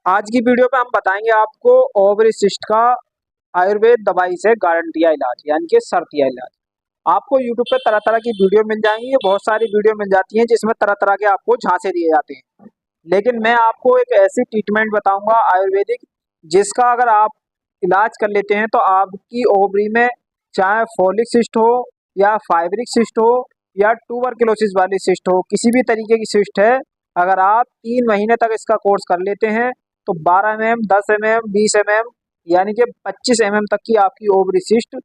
आज की वीडियो पे हम बताएंगे आपको ओवरी सिस्ट का आयुर्वेद दवाई से गारंटिया इलाज यानी कि शर्तिया इलाज। आपको यूट्यूब पे तरह तरह की वीडियो मिल जाएंगी, बहुत सारी वीडियो मिल जाती हैं जिसमें तरह तरह के आपको झांसे दिए जाते हैं। लेकिन मैं आपको एक ऐसी ट्रीटमेंट बताऊंगा आयुर्वेदिक, जिसका अगर आप इलाज कर लेते हैं तो आपकी ओवरी में चाहे फॉलिक सिस्ट हो या फाइब्रिक सिस्ट हो या ट्यूबरकुलोसिस वाली सिस्ट हो, किसी भी तरीके की सिस्ट है, अगर आप 3 महीने तक इसका कोर्स कर लेते हैं तो 12 mm, 10 mm, 20 mm यानी कि 25 mm तक की आपकी ओवरी सिस्ट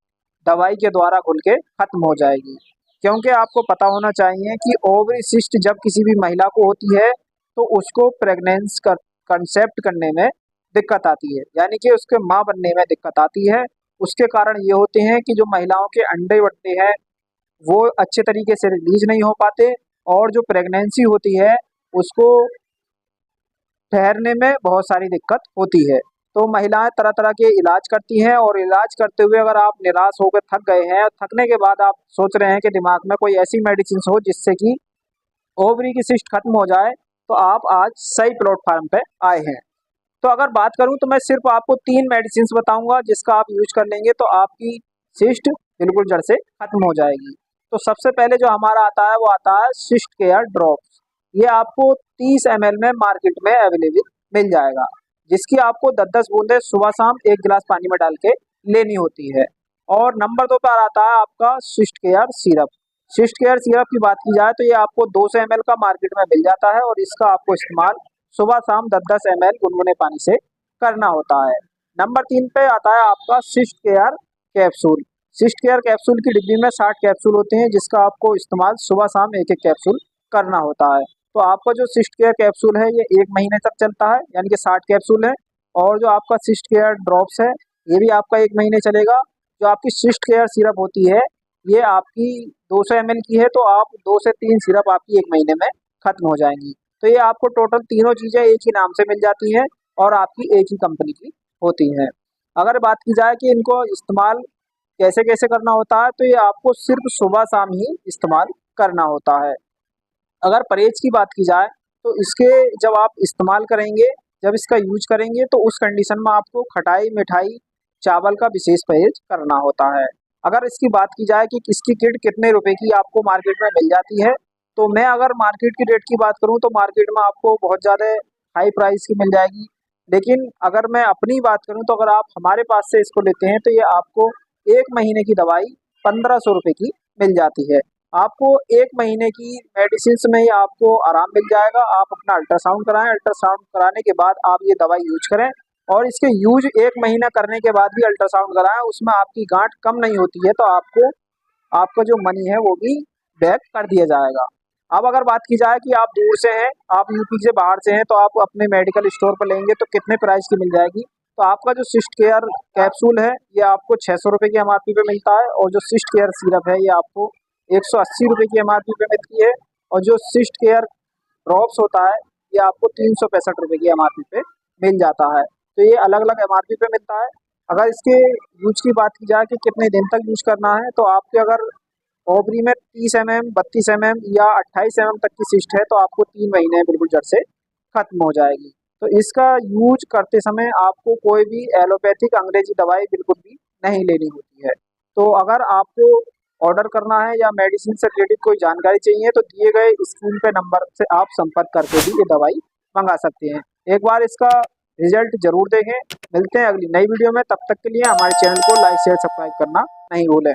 दवाई के द्वारा घुल के खत्म हो जाएगी। क्योंकि आपको पता होना चाहिए कि ओवरी सिस्ट जब किसी भी महिला को होती है तो उसको प्रेगनेंस कर कंसेप्ट करने में दिक्कत आती है, यानी कि उसके माँ बनने में दिक्कत आती है। उसके कारण ये होते हैं कि जो महिलाओं के अंडे वड्डे हैं वो अच्छे तरीके से रिलीज नहीं हो पाते, और जो प्रेगनेंसी होती है उसको ठहरने में बहुत सारी दिक्कत होती है। तो महिलाएं तरह तरह के इलाज करती हैं, और इलाज करते हुए अगर आप निराश होकर थक गए हैं और थकने के बाद आप सोच रहे हैं कि दिमाग में कोई ऐसी मेडिसिन हो जिससे कि ओवरी की सिस्ट खत्म हो जाए, तो आप आज सही प्लेटफॉर्म पे आए हैं। तो अगर बात करूं तो मैं सिर्फ आपको 3 मेडिसिन बताऊंगा जिसका आप यूज कर लेंगे तो आपकी सिस्ट बिल्कुल जड़ से खत्म हो जाएगी। तो सबसे पहले जो हमारा आता है वो आता है सिस्ट केयर ड्रॉप्स। ये आपको 30 ml में मार्केट में अवेलेबल मिल जाएगा, जिसकी आपको 10-10 बूंदे सुबह शाम 1 गिलास पानी में डाल के लेनी होती है। और नंबर 2 पर आता है आपका cyst care syrup. Cyst care syrup की बात की जाए तो ये आपको 200 ml का मार्केट में मिल जाता है, और इसका आपको इस्तेमाल सुबह शाम 10-10 ml गुनगुने पानी से करना होता है। नंबर 3 पे आता है आपका cyst care capsule. Cyst care capsule की डिब्बी में 60 कैप्सूल होते हैं, जिसका आपको इस्तेमाल सुबह शाम एक एक कैप्सूल करना होता है। तो आपका जो सिस्ट केयर कैप्सूल है ये 1 महीने तक चलता है, यानी कि 60 कैप्सूल है। और जो आपका सिस्ट केयर ड्रॉप्स है ये भी आपका 1 महीने चलेगा। जो आपकी सिस्ट केयर सिरप होती है ये आपकी 200 ml की है, तो आप 2 से 3 सिरप आपकी 1 महीने में खत्म हो जाएंगी। तो ये आपको टोटल तीनों चीज़ें एक ही नाम से मिल जाती हैं और आपकी एक ही कंपनी की होती हैं। अगर बात की जाए कि इनको इस्तेमाल कैसे कैसे करना होता है, तो ये आपको सिर्फ सुबह शाम ही इस्तेमाल करना होता है। अगर परहेज की बात की जाए तो इसके जब आप इस्तेमाल करेंगे, जब इसका यूज करेंगे तो उस कंडीशन में आपको खटाई मिठाई चावल का विशेष परहेज करना होता है। अगर इसकी बात की जाए कि इसकी किट कितने रुपए की आपको मार्केट में मिल जाती है, तो मैं अगर मार्केट की रेट की बात करूं तो मार्केट में आपको बहुत ज़्यादा हाई प्राइस की मिल जाएगी। लेकिन अगर मैं अपनी बात करूं तो अगर आप हमारे पास से इसको लेते हैं तो ये आपको 1 महीने की दवाई 1500 रुपये की मिल जाती है। आपको 1 महीने की मेडिसिन में ही आपको आराम मिल जाएगा। आप अपना अल्ट्रासाउंड कराएं, अल्ट्रासाउंड कराने के बाद आप ये दवाई यूज करें, और इसके यूज 1 महीना करने के बाद भी अल्ट्रासाउंड कराएं, उसमें आपकी गांठ कम नहीं होती है तो आपको आपका जो मनी है वो भी बैक कर दिया जाएगा। अब अगर बात की जाए कि आप दूर से हैं, आप यूपी से बाहर से हैं, तो आप अपने मेडिकल स्टोर पर लेंगे तो कितने प्राइस की मिल जाएगी, तो आपका जो सिस्ट केयर कैप्सूल है ये आपको 600 रुपये की MRP पे मिलता है, और जो सिस्ट केयर सिरप है ये आपको 180 रुपये की MRP पे मिलती है, और जो सिस्ट केयर ड्रॉप्स होता है ये आपको 365 रुपये की MRP पे मिल जाता है। तो ये अलग अलग MRP पे मिलता है। अगर इसके यूज की बात की जाए कि कितने दिन तक यूज करना है, तो आपके अगर ओवरी में 30 mm, 32 mm या 28 mm तक की सिस्ट है तो आपको 3 महीने बिल्कुल जड़ से खत्म हो जाएगी। तो इसका यूज करते समय आपको कोई भी एलोपैथिक अंग्रेजी दवाई बिल्कुल भी नहीं लेनी होती है। तो अगर आपको ऑर्डर करना है या मेडिसिन से रिलेटेड कोई जानकारी चाहिए तो दिए गए स्क्रीन पे नंबर से आप संपर्क करके भी ये दवाई मंगा सकते हैं। एक बार इसका रिजल्ट जरूर देखें। मिलते हैं अगली नई वीडियो में, तब तक के लिए हमारे चैनल को लाइक शेयर सब्सक्राइब करना नहीं भूलें।